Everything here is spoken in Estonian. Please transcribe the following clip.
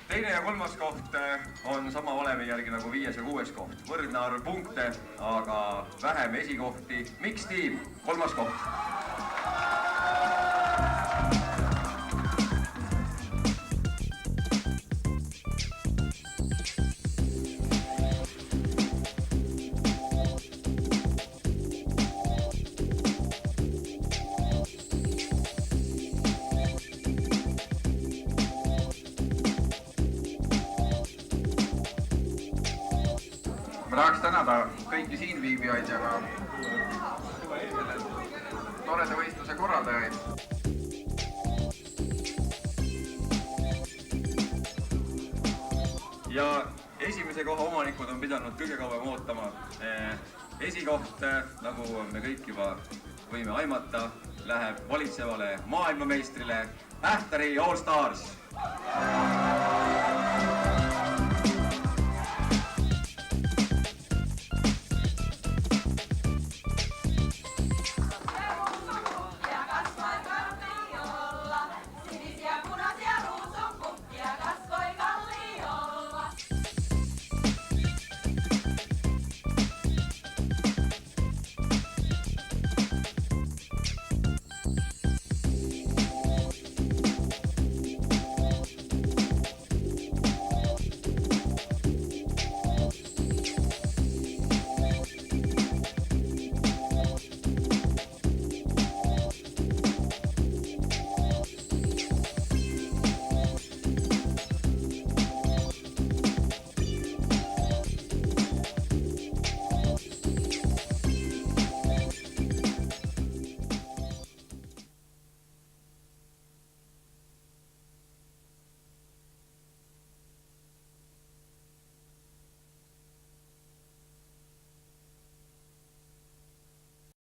Teine ja kolmas koht on sama valemi järgi nagu 5. ja 6. koht. Võrdne arv punkte, aga vähem esikohti. Miks tiim? 3. koht. Ma tahaks tänada kõiki siin viibijaid ja ka toreda võistluse korraldajaid. Ja esimese koha omanikud on pidanud kõige kauem ootama. Esikoht, nagu me kõik juba võime aimata, läheb valitsevale maailmameistrile Ähtari All Stars.